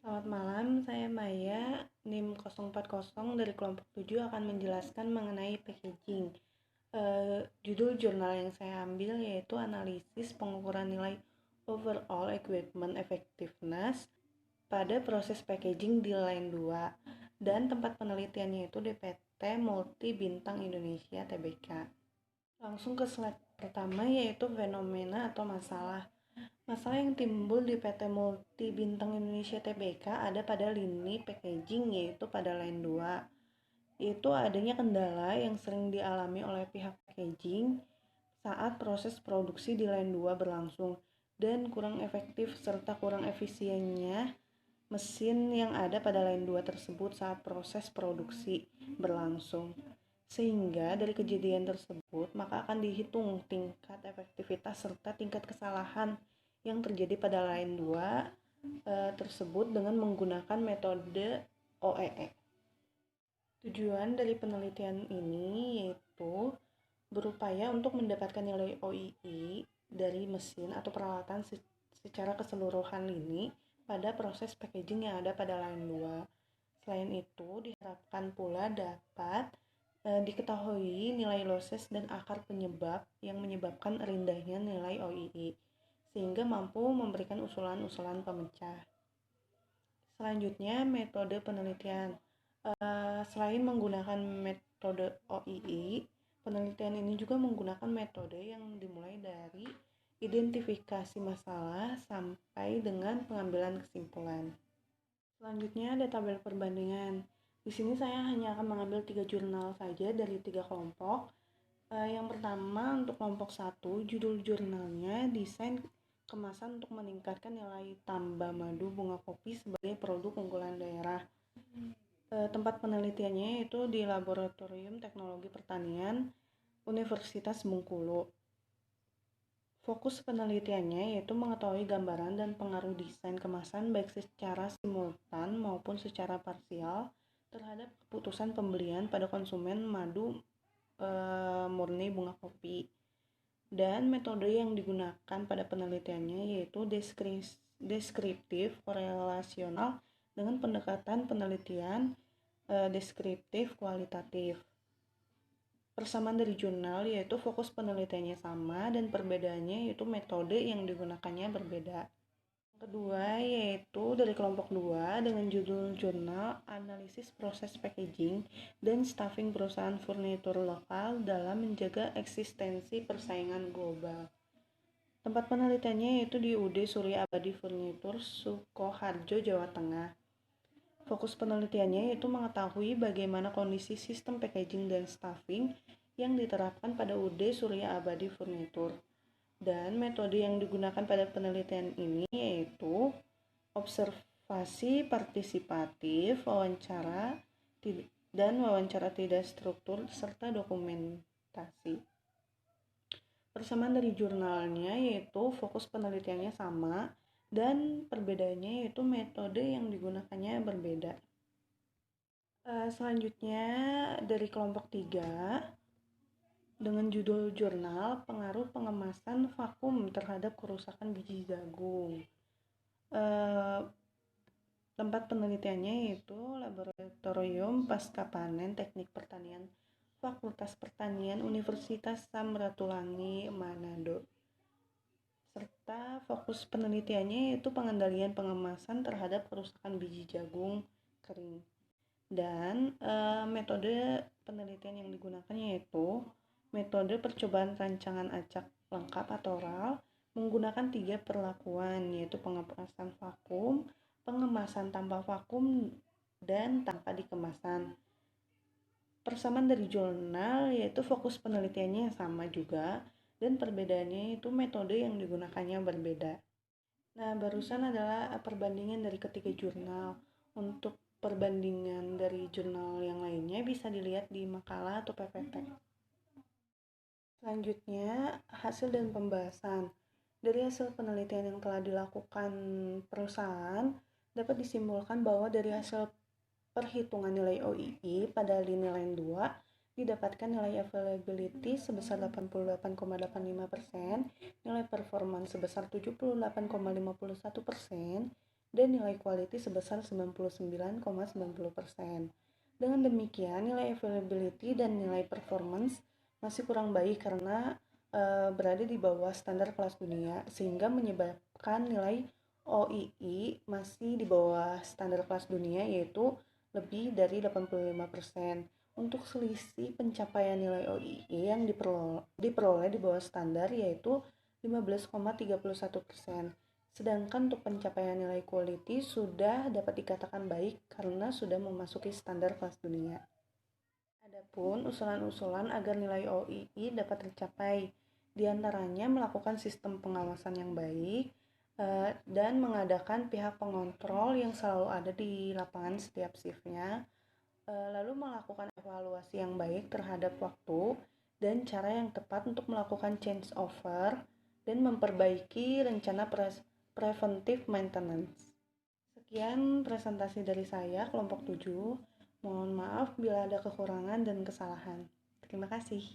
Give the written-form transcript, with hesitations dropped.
Selamat malam, saya Maya, NIM 040 dari kelompok 7 akan menjelaskan mengenai packaging. Judul jurnal yang saya ambil yaitu analisis pengukuran nilai overall equipment effectiveness pada proses packaging di line 2 dan tempat penelitiannya itu DPT Multi Bintang Indonesia TBK. Langsung ke slide pertama yaitu fenomena atau masalah. Masalah yang timbul di PT Multi Bintang Indonesia Tbk ada pada lini packaging yaitu pada line 2. Itu adanya kendala yang sering dialami oleh pihak packaging saat proses produksi di line 2 berlangsung dan kurang efektif serta kurang efisiennya mesin yang ada pada line 2 tersebut saat proses produksi berlangsung. Sehingga dari kejadian tersebut maka akan dihitung tingkat efektivitas serta tingkat kesalahan yang terjadi pada line 2 tersebut dengan menggunakan metode OEE. Tujuan dari penelitian ini yaitu berupaya untuk mendapatkan nilai OEE dari mesin atau peralatan secara keseluruhan lini pada proses packaging yang ada pada line 2. Selain itu, diharapkan pula dapat diketahui nilai losses dan akar penyebab yang menyebabkan rendahnya nilai OEE, sehingga mampu memberikan usulan-usulan pemecah. Selanjutnya, metode penelitian. Selain menggunakan metode OEE, penelitian ini juga menggunakan metode yang dimulai dari identifikasi masalah sampai dengan pengambilan kesimpulan. Selanjutnya ada tabel perbandingan. Di sini saya hanya akan mengambil 3 jurnal saja dari 3 kelompok. Yang pertama untuk kelompok 1, judul jurnalnya desain kemasan untuk meningkatkan nilai tambah madu bunga kopi sebagai produk unggulan daerah. Tempat penelitiannya itu di Laboratorium Teknologi Pertanian Universitas Bengkulu. Fokus penelitiannya yaitu mengetahui gambaran dan pengaruh desain kemasan baik secara simultan maupun secara parsial terhadap keputusan pembelian pada konsumen madu murni bunga kopi. Dan metode yang digunakan pada penelitiannya yaitu deskriptif korelasional dengan pendekatan penelitian deskriptif kualitatif. Persamaan dari jurnal yaitu fokus penelitiannya sama dan perbedaannya yaitu metode yang digunakannya berbeda. Kedua yaitu dari kelompok 2 dengan judul jurnal analisis proses packaging dan staffing perusahaan furnitur lokal dalam menjaga eksistensi persaingan global. Tempat penelitiannya yaitu di UD Surya Abadi Furnitur Sukoharjo, Jawa Tengah. Fokus penelitiannya yaitu mengetahui bagaimana kondisi sistem packaging dan staffing yang diterapkan pada UD Surya Abadi Furnitur. Dan metode yang digunakan pada penelitian ini yaitu observasi partisipatif, wawancara tidak struktur, serta dokumentasi. Persamaan dari jurnalnya yaitu fokus penelitiannya sama dan perbedaannya yaitu metode yang digunakannya berbeda. Selanjutnya dari kelompok 3 dengan judul jurnal pengaruh pengemasan vakum terhadap kerusakan biji jagung. Tempat penelitiannya yaitu Laboratorium Pasca Panen Teknik Pertanian Fakultas Pertanian Universitas Samratulangi Manado. Serta fokus penelitiannya yaitu pengendalian pengemasan terhadap kerusakan biji jagung kering. Dan metode penelitian yang digunakan yaitu metode percobaan rancangan acak lengkap atau RAL menggunakan 3 perlakuan yaitu pengemasan vakum, pengemasan tanpa vakum, dan tanpa dikemasan. Persamaan dari jurnal yaitu fokus penelitiannya sama juga dan perbedaannya itu metode yang digunakannya berbeda. Nah, barusan adalah perbandingan dari ketiga jurnal. Untuk perbandingan dari jurnal yang lainnya bisa dilihat di makalah atau PPT. Selanjutnya, hasil dan pembahasan. Dari hasil penelitian yang telah dilakukan perusahaan, dapat disimpulkan bahwa dari hasil perhitungan nilai OEE pada lini line 2 didapatkan nilai availability sebesar 88,85%, nilai performance sebesar 78,51%, dan nilai quality sebesar 99,90%. Dengan demikian, nilai availability dan nilai performance masih kurang baik karena berada di bawah standar kelas dunia, sehingga menyebabkan nilai OII masih di bawah standar kelas dunia, yaitu lebih dari 85%. Untuk selisih pencapaian nilai OII yang diperoleh di bawah standar yaitu 15,31%. Sedangkan untuk pencapaian nilai quality sudah dapat dikatakan baik karena sudah memasuki standar kelas dunia. Adapun usulan-usulan agar nilai OII dapat tercapai, diantaranya melakukan sistem pengawasan yang baik dan mengadakan pihak pengontrol yang selalu ada di lapangan setiap shiftnya, lalu melakukan evaluasi yang baik terhadap waktu dan cara yang tepat untuk melakukan change over dan memperbaiki rencana preventive maintenance. Sekian presentasi dari saya, kelompok 7. Mohon maaf bila ada kekurangan dan kesalahan. Terima kasih.